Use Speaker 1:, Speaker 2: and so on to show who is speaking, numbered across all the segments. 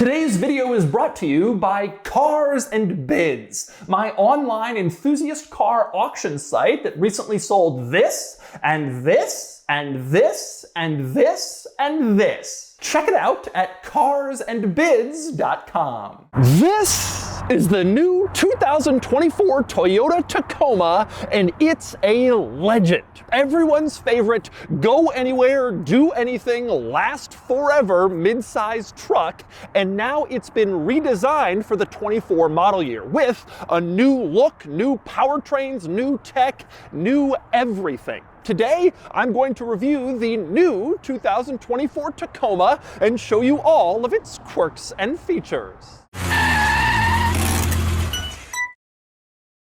Speaker 1: Today's video is brought to you by Cars and Bids, my online enthusiast car auction site that recently sold this, and this, and this, and this, and this. Check it out at carsandbids.com. This is the new 2024 Toyota Tacoma, and it's a legend. Everyone's favorite, go anywhere, do anything, last forever mid-sized truck, and now it's been redesigned for the 24 model year with a new look, new powertrains, new tech, new everything. Today, I'm going to review the new 2024 Tacoma and show you all of its quirks and features.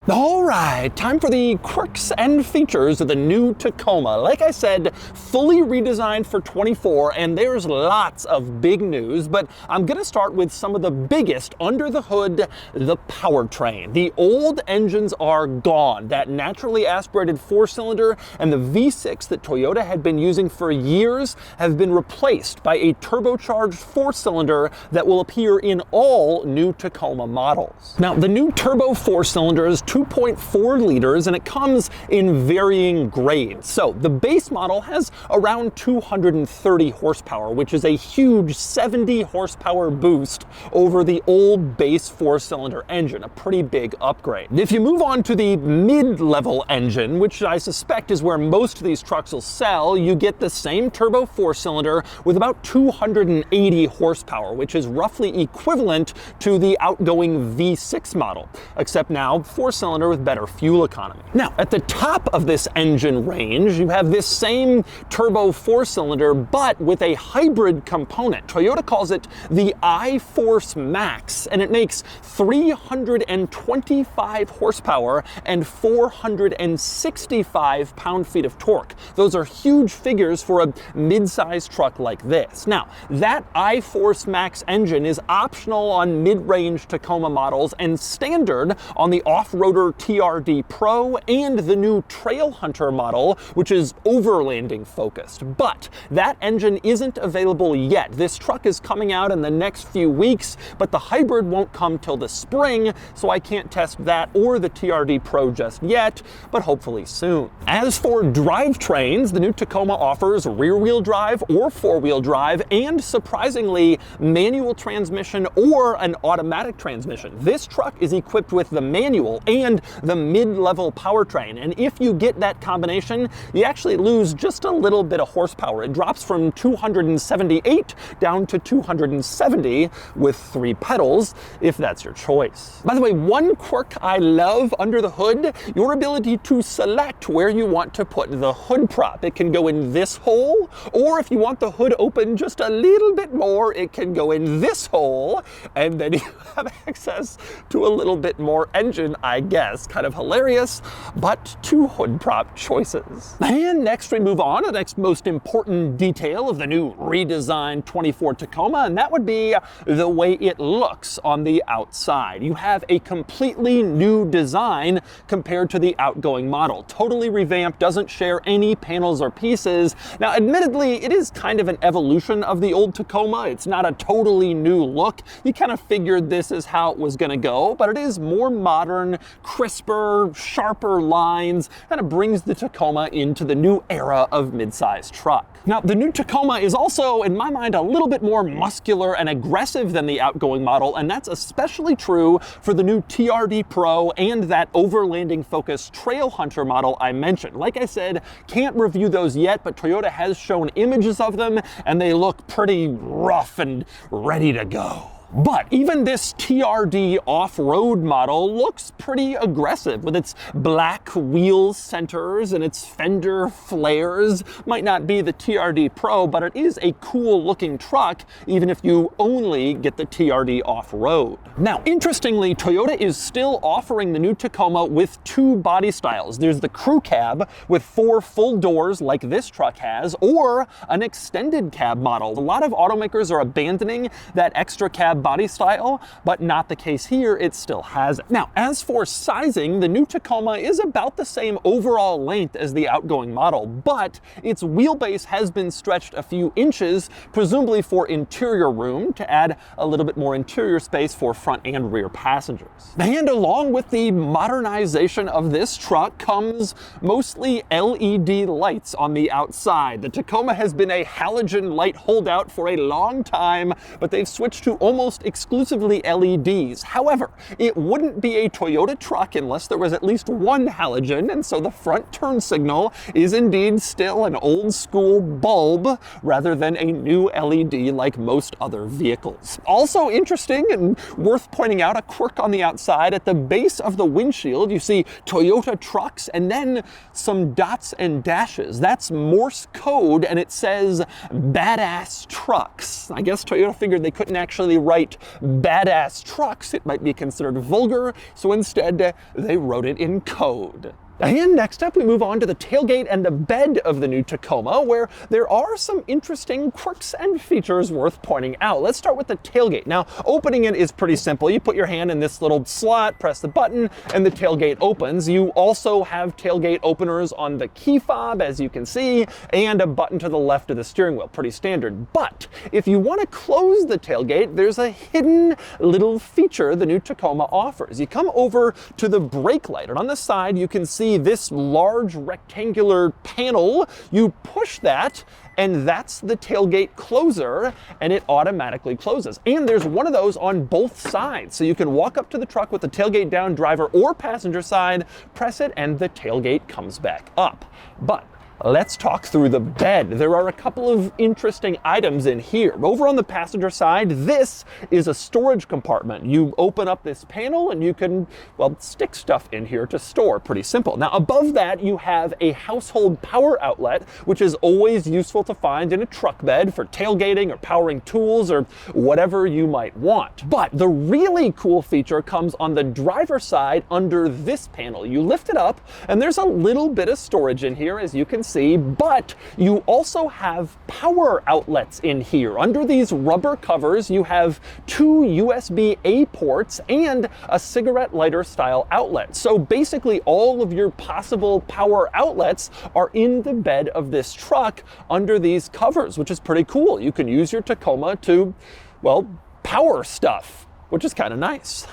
Speaker 1: All right, time for the quirks and features of the new Tacoma. Like I said, fully redesigned for 24, and there's lots of big news, but I'm gonna start with some of the biggest under the hood, the powertrain. The old engines are gone. That naturally aspirated four-cylinder and the V6 that Toyota had been using for years have been replaced by a turbocharged four-cylinder that will appear in all new Tacoma models. Now, the new turbo four-cylinder is 2.4 liters, and it comes in varying grades. So the base model has around 230 horsepower, which is a huge 70 horsepower boost over the old base four-cylinder engine, a pretty big upgrade. If you move on to the mid-level engine, which I suspect is where most of these trucks will sell, you get the same turbo four-cylinder with about 280 horsepower, which is roughly equivalent to the outgoing V6 model, except now four-cylinder with better fuel economy. Now, at the top of this engine range, you have this same turbo four-cylinder, but with a hybrid component. Toyota calls it the iForce Max, and it makes 325 horsepower and 465 pound-feet of torque. Those are huge figures for a mid-sized truck like this. Now, that iForce Max engine is optional on mid-range Tacoma models and standard on the off-roader TRD Pro and the new Trail Hunter model, which is overlanding focused. But that engine isn't available yet. This truck is coming out in the next few weeks, but the hybrid won't come till the spring, so I can't test that or the TRD Pro just yet, but hopefully soon. As for drivetrains, the new Tacoma offers rear-wheel drive or four-wheel drive, and surprisingly, manual transmission or an automatic transmission. This truck is equipped with the manual and the mid-level powertrain, and if you get that combination, you actually lose just a little bit of horsepower. It drops from 278 down to 270 with 3 pedals, if that's your choice. By the way, one quirk I love under the hood, your ability to select where you want to put the hood prop. It can go in this hole, or if you want the hood open just a little bit more, it can go in this hole, and then you have access to a little bit more engine, I guess. Kind of hilarious, but 2 hood prop choices. And next we move on to the next most important detail of the new redesigned 24 Tacoma, and that would be the way it looks on the outside. You have a completely new design compared to the outgoing model. Totally revamped, doesn't share any panels or pieces. Now, admittedly, it is kind of an evolution of the old Tacoma. It's not a totally new look. You kind of figured this is how it was gonna go, but it is more modern, crisper, sharper lines, kind of brings the Tacoma into the new era of mid-sized truck. Now, the new Tacoma is also, in my mind, a little bit more muscular and aggressive than the outgoing model, and that's especially true for the new TRD Pro and that overlanding-focused Trail Hunter model I mentioned. Like I said, can't review those yet, but Toyota has shown images of them, and they look pretty rough and ready to go. But even this TRD off-road model looks pretty aggressive with its black wheel centers and its fender flares. Might not be the TRD Pro, but it is a cool looking truck, even if you only get the TRD off-road. Now, interestingly, Toyota is still offering the new Tacoma with 2 body styles. There's the crew cab with 4 full doors like this truck has, or an extended cab model. A lot of automakers are abandoning that extra cab cab body style, but not the case here. It still has it. Now, as for sizing, the new Tacoma is about the same overall length as the outgoing model, but its wheelbase has been stretched a few inches, presumably for interior room, to add a little bit more interior space for front and rear passengers. And along with the modernization of this truck comes mostly LED lights on the outside. The Tacoma has been a halogen light holdout for a long time, but they've switched to almost exclusively LEDs. However, it wouldn't be a Toyota truck unless there was at least one halogen, and so the front turn signal is indeed still an old school bulb rather than a new LED like most other vehicles. Also interesting and worth pointing out, a quirk on the outside. At the base of the windshield, you see Toyota trucks and then some dots and dashes. That's Morse code, and it says badass trucks. I guess Toyota figured they couldn't actually write badass trucks. It might be considered vulgar, so instead they wrote it in code. And next up, we move on to the tailgate and the bed of the new Tacoma, where there are some interesting quirks and features worth pointing out. Let's start with the tailgate. Now, opening it is pretty simple. You put your hand in this little slot, press the button, and the tailgate opens. You also have tailgate openers on the key fob, as you can see, and a button to the left of the steering wheel. Pretty standard. But if you want to close the tailgate, there's a hidden little feature the new Tacoma offers. You come over to the brake light, and on the side, you can see this large rectangular panel. You push that, and that's the tailgate closer, and it automatically closes. And there's one of those on both sides, so you can walk up to the truck with the tailgate down, driver or passenger side, press it, and the tailgate comes back up. But let's talk through the bed. There are a couple of interesting items in here. Over on the passenger side, this is a storage compartment. You open up this panel and you can, well, stick stuff in here to store. Pretty simple. Now, above that, you have a household power outlet, which is always useful to find in a truck bed for tailgating or powering tools or whatever you might want. But the really cool feature comes on the driver's side under this panel. You lift it up and there's a little bit of storage in here, as you can see, but you also have power outlets in here. Under these rubber covers, you have two USB-A ports and a cigarette lighter style outlet. So basically all of your possible power outlets are in the bed of this truck under these covers, which is pretty cool. You can use your Tacoma to, well, power stuff, which is kind of nice.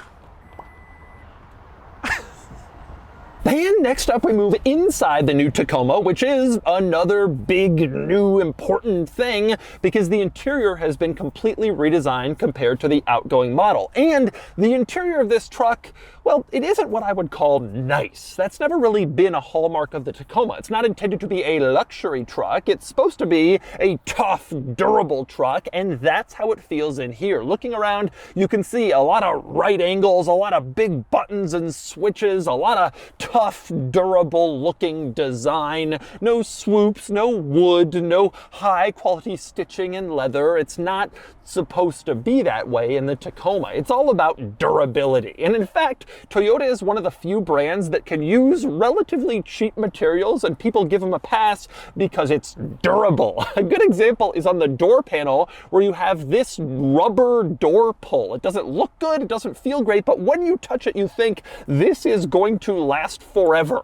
Speaker 1: And next up, we move inside the new Tacoma, which is another big, new, important thing because the interior has been completely redesigned compared to the outgoing model. And the interior of this truck, well, it isn't what I would call nice. That's never really been a hallmark of the Tacoma. It's not intended to be a luxury truck. It's supposed to be a tough, durable truck, and that's how it feels in here. Looking around, you can see a lot of right angles, a lot of big buttons and switches, a lot of tough, durable looking design. No swoops, no wood, no high quality stitching and leather. It's not supposed to be that way in the Tacoma. It's all about durability. And in fact, Toyota is one of the few brands that can use relatively cheap materials and people give them a pass because it's durable. A good example is on the door panel where you have this rubber door pull. It doesn't look good, it doesn't feel great, but when you touch it, you think this is going to last forever.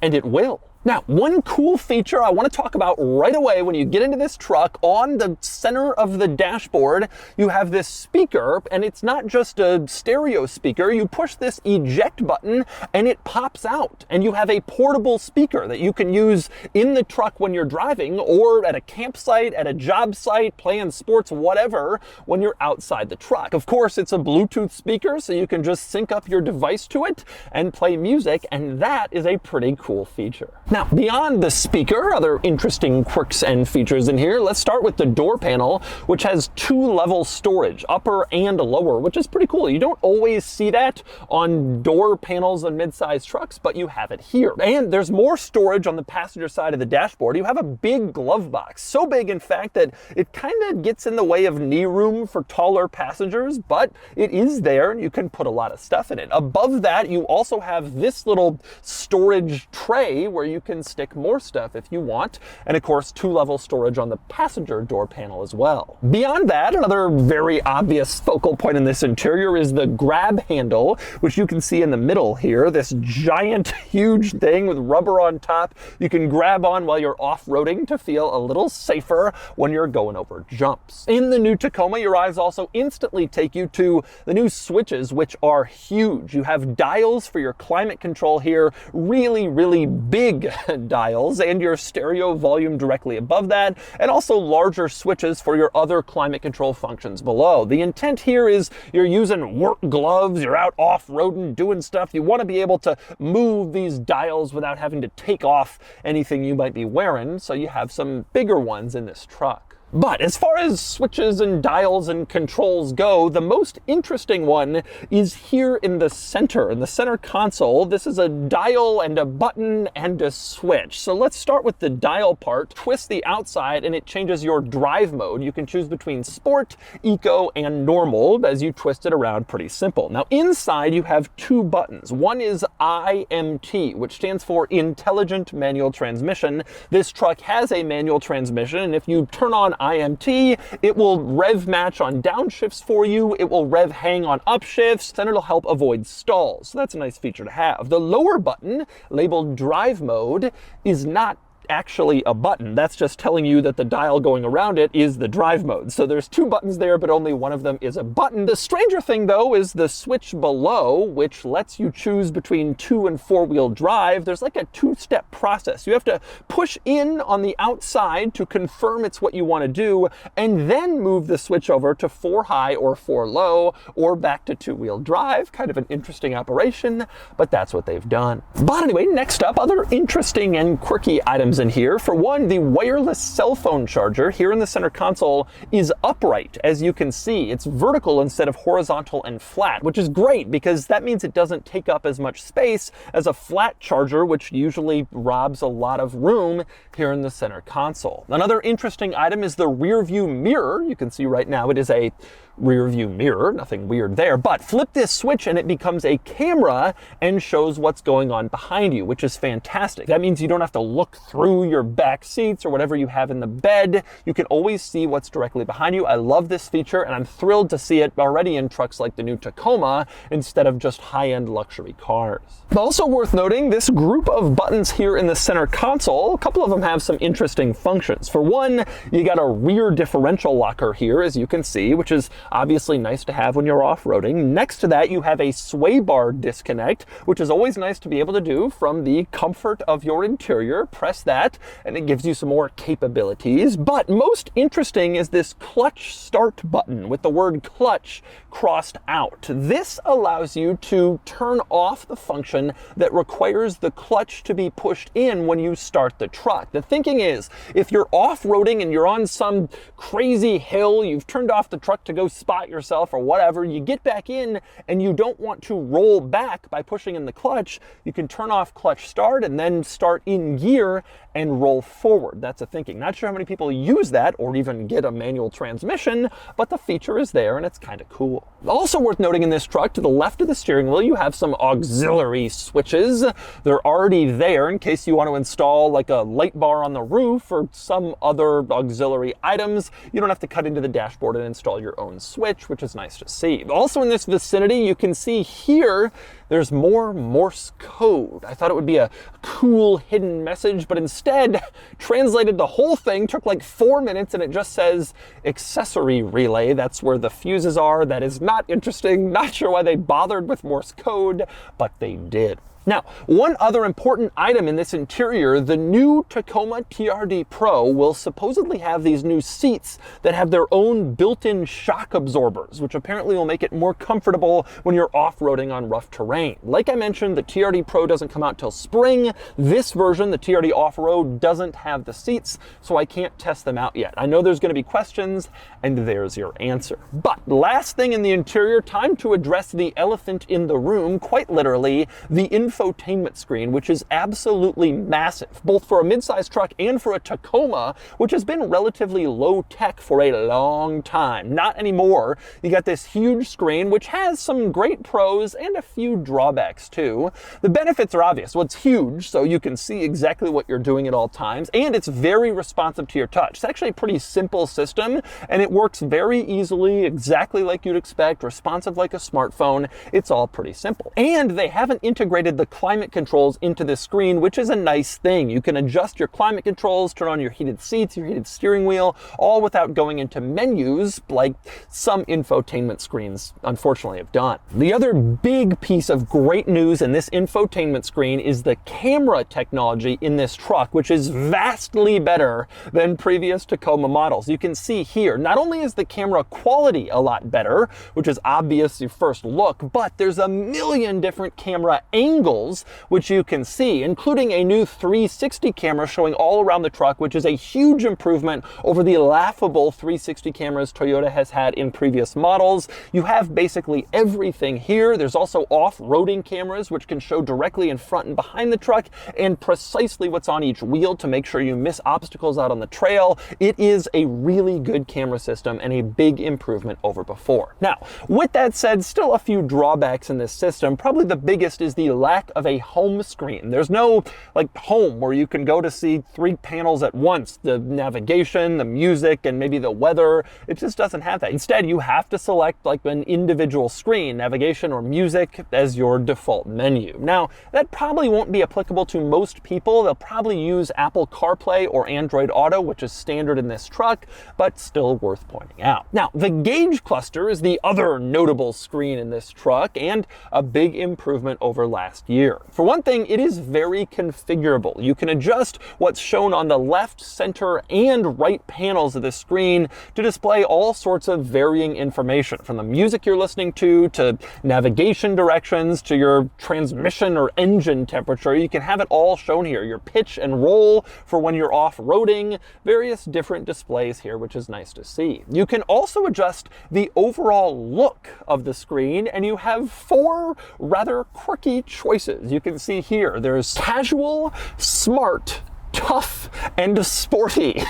Speaker 1: And it will. Now, one cool feature I want to talk about right away when you get into this truck, on the center of the dashboard, you have this speaker, and it's not just a stereo speaker. You push this eject button and it pops out, and you have a portable speaker that you can use in the truck when you're driving or at a campsite, at a job site, playing sports, whatever, when you're outside the truck. Of course, it's a Bluetooth speaker, so you can just sync up your device to it and play music, and that is a pretty cool feature. Now, beyond the speaker, other interesting quirks and features in here, let's start with the door panel, which has two-level storage, upper and lower, which is pretty cool. You don't always see that on door panels on mid-sized trucks, but you have it here. And there's more storage on the passenger side of the dashboard. You have a big glove box, so big, in fact, that it kind of gets in the way of knee room for taller passengers, but it is there, and you can put a lot of stuff in it. Above that, you also have this little storage tray where you you can stick more stuff if you want. And of course, 2-level storage on the passenger door panel as well. Beyond that, another very obvious focal point in this interior is the grab handle, which you can see in the middle here. This giant, huge thing with rubber on top you can grab on while you're off-roading to feel a little safer when you're going over jumps. In the new Tacoma, your eyes also instantly take you to the new switches, which are huge. You have dials for your climate control here, really, really big dials, and your stereo volume directly above that, and also larger switches for your other climate control functions below. The intent here is you're using work gloves, you're out off-roading, doing stuff. You want to be able to move these dials without having to take off anything you might be wearing, so you have some bigger ones in this truck. But as far as switches and dials and controls go, the most interesting one is here in the center console. This is a dial and a button and a switch. So let's start with the dial part. Twist the outside and it changes your drive mode. You can choose between sport, eco, and normal as you twist it around. Pretty simple. Now inside you have 2 buttons. One is IMT, which stands for Intelligent Manual Transmission. This truck has a manual transmission, and if you turn on IMT, it will rev match on downshifts for you, it will rev hang on upshifts, and it'll help avoid stalls. So that's a nice feature to have. The lower button, labeled drive mode, is not actually a button. That's just telling you that the dial going around it is the drive mode. So there's 2 buttons there, but only one of them is a button. The stranger thing though is the switch below, which lets you choose between 2- and 4-wheel drive. There's like a 2-step process. You have to push in on the outside to confirm it's what you want to do, and then move the switch over to 4-high or 4-low, or back to 2-wheel drive. Kind of an interesting operation, but that's what they've done. But anyway, next up, other interesting and quirky items in here. For one, the wireless cell phone charger here in the center console is upright. As you can see, it's vertical instead of horizontal and flat, which is great because that means it doesn't take up as much space as a flat charger, which usually robs a lot of room here in the center console. Another interesting item is the rear view mirror. You can see right now it is a rear view mirror, nothing weird there, but flip this switch and it becomes a camera and shows what's going on behind you, which is fantastic. That means you don't have to look through your back seats or whatever you have in the bed. You can always see what's directly behind you. I love this feature and I'm thrilled to see it already in trucks like the new Tacoma instead of just high-end luxury cars. Also worth noting, this group of buttons here in the center console, a couple of them have some interesting functions. For one, you got a rear differential locker here, as you can see, which is obviously nice to have when you're off-roading. Next to that, you have a sway bar disconnect, which is always nice to be able to do from the comfort of your interior. Press that, and it gives you some more capabilities. But most interesting is this clutch start button with the word clutch crossed out. This allows you to turn off the function that requires the clutch to be pushed in when you start the truck. The thinking is, if you're off-roading and you're on some crazy hill, you've turned off the truck to go spot yourself or whatever, you get back in and you don't want to roll back by pushing in the clutch, you can turn off clutch start and then start in gear and roll forward. That's a thinking. Not sure how many people use that or even get a manual transmission, but the feature is there and it's kind of cool. Also worth noting in this truck, to the left of the steering wheel, you have some auxiliary switches. They're already there in case you want to install like a light bar on the roof or some other auxiliary items. You don't have to cut into the dashboard and install your own switch, which is nice to see. Also in this vicinity, you can see here, there's more Morse code. I thought it would be a cool hidden message, but instead translated the whole thing, took like 4 minutes, and it just says accessory relay. That's where the fuses are. That is not interesting. Not sure why they bothered with Morse code, but they did. Now, one other important item in this interior, the new Tacoma TRD Pro will supposedly have these new seats that have their own built-in shock absorbers, which apparently will make it more comfortable when you're off-roading on rough terrain. Like I mentioned, the TRD Pro doesn't come out till spring. This version, the TRD Off-Road, doesn't have the seats, so I can't test them out yet. I know there's going to be questions, and there's your answer. But last thing in the interior, time to address the elephant in the room, quite literally, the Infotainment infotainment screen, which is absolutely massive, both for a midsize truck and for a Tacoma, which has been relatively low tech for a long time. Not anymore. You got this huge screen, which has some great pros and a few drawbacks too. The benefits are obvious. Well, it's huge, so you can see exactly what you're doing at all times, and it's very responsive to your touch. It's actually a pretty simple system, and it works very easily, exactly like you'd expect, responsive like a smartphone. It's all pretty simple. And they haven't integrated the climate controls into this screen, which is a nice thing. You can adjust your climate controls, turn on your heated seats, your heated steering wheel, all without going into menus like some infotainment screens unfortunately have done. The other big piece of great news in this infotainment screen is the camera technology in this truck, which is vastly better than previous Tacoma models. You can see here, not only is the camera quality a lot better, which is obvious at first look, but there's a million different camera angles which you can see, including a new 360 camera showing all around the truck, which is a huge improvement over the laughable 360 cameras Toyota has had in previous models. You have basically everything here. There's also off-roading cameras which can show directly in front and behind the truck and precisely what's on each wheel to make sure you miss obstacles out on the trail. It is a really good camera system and a big improvement over before. Now, with that said, still a few drawbacks in this system. Probably the biggest is the lack of a home screen. There's no like home where you can go to see 3 panels at once, the navigation, the music, and maybe the weather. It just doesn't have that. Instead, you have to select like an individual screen, navigation or music, as your default menu. Now, that probably won't be applicable to most people. They'll probably use Apple CarPlay or Android Auto, which is standard in this truck, but still worth pointing out. Now, the gauge cluster is the other notable screen in this truck and a big improvement over last year. For one thing, it is very configurable. You can adjust what's shown on the left, center, and right panels of the screen to display all sorts of varying information, from the music you're listening to navigation directions, to your transmission or engine temperature. You can have it all shown here. Your pitch and roll for when you're off-roading, various different displays here, which is nice to see. You can also adjust the overall look of the screen, and you have 4 rather quirky choices. You can see here, there's casual, smart, tough, and sporty.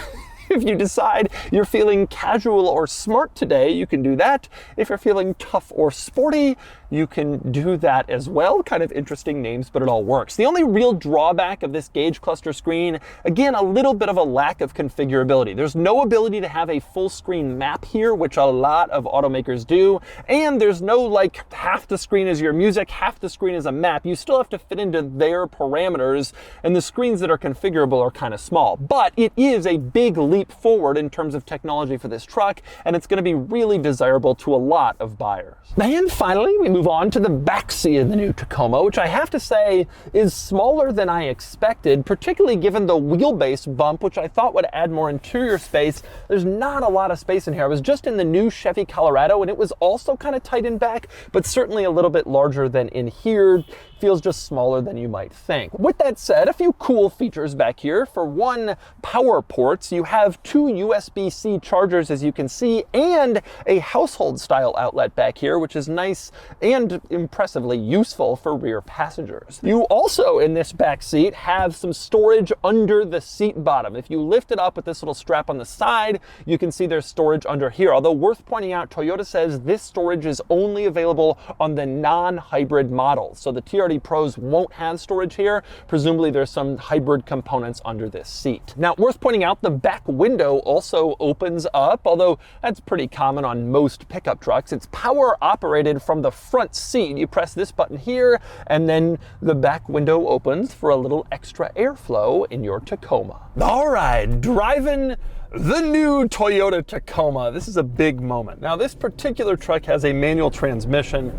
Speaker 1: If you decide you're feeling casual or smart today, you can do that. If you're feeling tough or sporty, you can do that as well. Kind of interesting names, but it all works. The only real drawback of this gauge cluster screen, again, a little bit of a lack of configurability. There's no ability to have a full screen map here, which a lot of automakers do. And there's no like half the screen is your music, half the screen is a map. You still have to fit into their parameters, and the screens that are configurable are kind of small. But it is a big leap forward in terms of technology for this truck, and it's going to be really desirable to a lot of buyers. And finally, we move on to the backseat of the new Tacoma, which I have to say is smaller than I expected, particularly given the wheelbase bump, which I thought would add more interior space. There's not a lot of space in here. I was just in the new Chevy Colorado, and it was also kind of tight in back, but certainly a little bit larger than in here. Feels just smaller than you might think. With that said, a few cool features back here. For one, power ports. You have 2 USB-C chargers, as you can see, and a household style outlet back here, which is nice and impressively useful for rear passengers. You also, in this back seat, have some storage under the seat bottom. If you lift it up with this little strap on the side, you can see there's storage under here. Although worth pointing out, Toyota says this storage is only available on the non-hybrid models. So the TRD Pros won't have storage here. Presumably there's some hybrid components under this seat. Now, worth pointing out, the back window also opens up, although that's pretty common on most pickup trucks. It's power operated from the front seat. You press this button here, and then the back window opens for a little extra airflow in your Tacoma. All right, driving the new Toyota Tacoma. This is a big moment. Now, this particular truck has a manual transmission.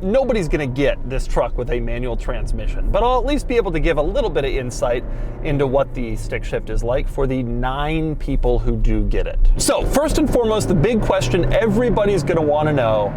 Speaker 1: Nobody's gonna get this truck with a manual transmission, but I'll at least be able to give a little bit of insight into what the stick shift is like for the 9 people who do get it. So first and foremost, the big question everybody's gonna wanna know,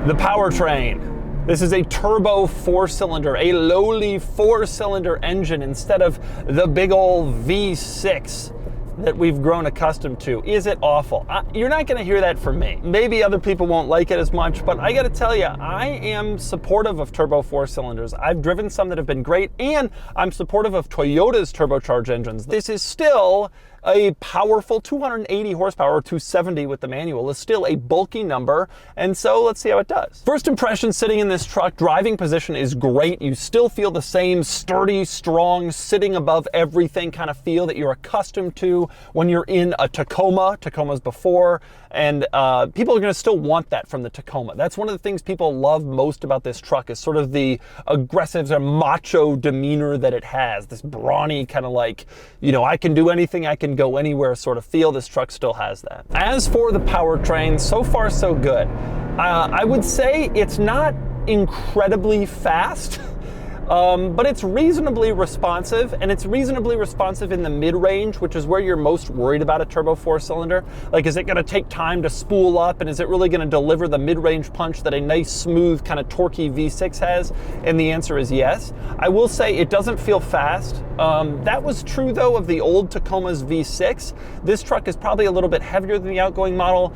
Speaker 1: the powertrain. This is a turbo 4-cylinder, a lowly 4-cylinder engine instead of the big old V6. that we've grown accustomed to. Is it awful? You're not going to hear that from me. Maybe other people won't like it as much, but I got to tell you, I am supportive of turbo 4-cylinders. I've driven some that have been great, and I'm supportive of Toyota's turbocharged engines. This is still a powerful 280 horsepower, or 270 with the manual, is still a bulky number, and so let's see how it does. First impression sitting in this truck, driving position is great. You still feel the same sturdy, strong, sitting above everything kind of feel that you're accustomed to when you're in a Tacoma. Tacomas before, and people are going to still want that from the Tacoma. That's one of the things people love most about this truck, is sort of the aggressive, sort of macho demeanor that it has. This brawny kind of like, you know, I can do anything, I can go anywhere sort of feel. This truck still has that. As for the powertrain, so far so good. I would say it's not incredibly fast, but it's reasonably responsive, and it's reasonably responsive in the mid-range, which is where you're most worried about a turbo 4-cylinder. Like, is it going to take time to spool up, and is it really going to deliver the mid-range punch that a nice, smooth, kind of torquey V6 has? And the answer is yes. I will say it doesn't feel fast. That was true, though, of the old Tacoma's V6. This truck is probably a little bit heavier than the outgoing model.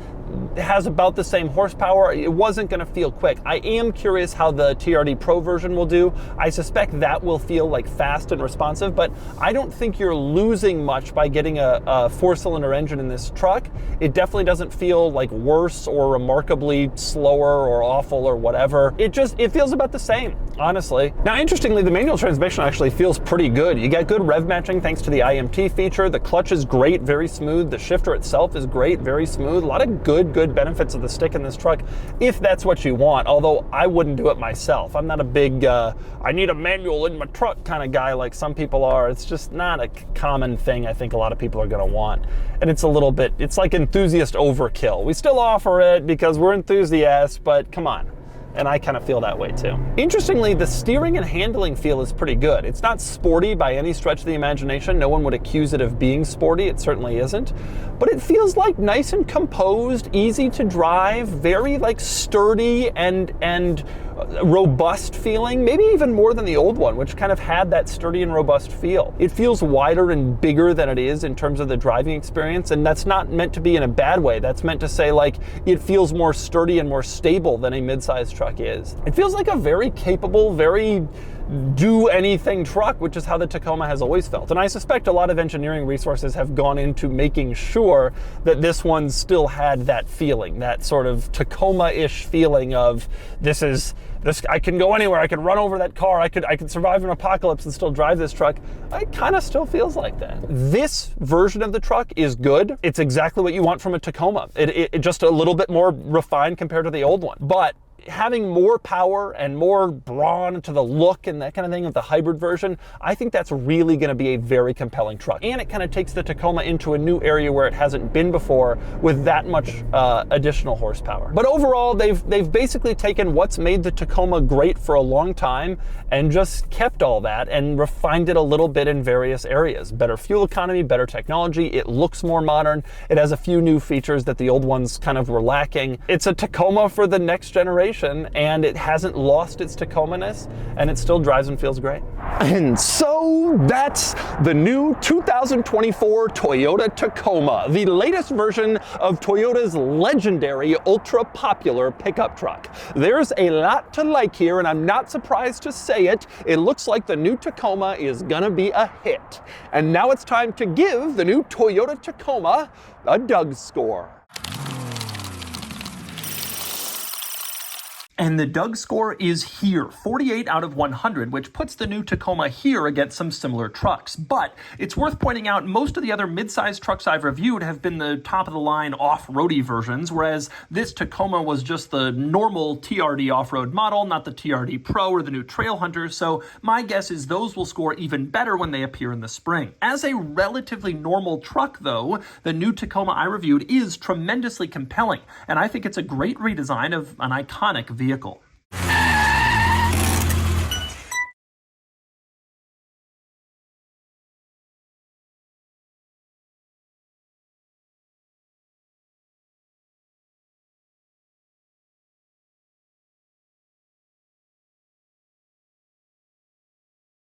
Speaker 1: It has about the same horsepower. It wasn't going to feel quick. I am curious how the TRD Pro version will do. I suspect that will feel like fast and responsive, but I don't think you're losing much by getting a 4-cylinder engine in this truck. It definitely doesn't feel like worse or remarkably slower or awful or whatever. It feels about the same, honestly. Now, interestingly, the manual transmission actually feels pretty good. You get good rev matching thanks to the IMT feature. The clutch is great, very smooth. The shifter itself is great, very smooth. A lot of good benefits of the stick in this truck, if that's what you want, although I wouldn't do it myself. I'm not a big, I need a manual in my truck kind of guy like some people are. It's just not a common thing I think a lot of people are going to want. And it's a little bit, it's like enthusiast overkill. We still offer it because we're enthusiasts, but come on. And I kind of feel that way too. Interestingly, the steering and handling feel is pretty good. It's not sporty by any stretch of the imagination. No one would accuse it of being sporty. It certainly isn't. But it feels like nice and composed, easy to drive, very like sturdy and robust feeling, maybe even more than the old one, which kind of had that sturdy and robust feel. It feels wider and bigger than it is in terms of the driving experience, and that's not meant to be in a bad way. That's meant to say like it feels more sturdy and more stable than a mid-sized truck is. It feels like a very capable, very do-anything truck, which is how the Tacoma has always felt. And I suspect a lot of engineering resources have gone into making sure that this one still had that feeling, that sort of Tacoma-ish feeling of this, I can go anywhere, I can run over that car, I could survive an apocalypse and still drive this truck. It kind of still feels like that. This version of the truck is good. It's exactly what you want from a Tacoma. It just a little bit more refined compared to the old one. But having more power and more brawn to the look and that kind of thing of the hybrid version, I think that's really going to be a very compelling truck. And it kind of takes the Tacoma into a new area where it hasn't been before with that much additional horsepower. But overall, they've basically taken what's made the Tacoma great for a long time and just kept all that and refined it a little bit in various areas. Better fuel economy, better technology. It looks more modern. It has a few new features that the old ones kind of were lacking. It's a Tacoma for the next generation, and it hasn't lost its Tacoma-ness, and it still drives and feels great. And so that's the new 2024 Toyota Tacoma, the latest version of Toyota's legendary ultra-popular pickup truck. There's a lot to like here, and I'm not surprised to say it. It looks like the new Tacoma is gonna be a hit. And now it's time to give the new Toyota Tacoma a DougScore. And the DougScore is here, 48 out of 100, which puts the new Tacoma here against some similar trucks. But it's worth pointing out most of the other mid-sized trucks I've reviewed have been the top-of-the-line off-roady versions, whereas this Tacoma was just the normal TRD off-road model, not the TRD Pro or the new Trailhunter, so my guess is those will score even better when they appear in the spring. As a relatively normal truck, though, the new Tacoma I reviewed is tremendously compelling, and I think it's a great redesign of an iconic vehicle.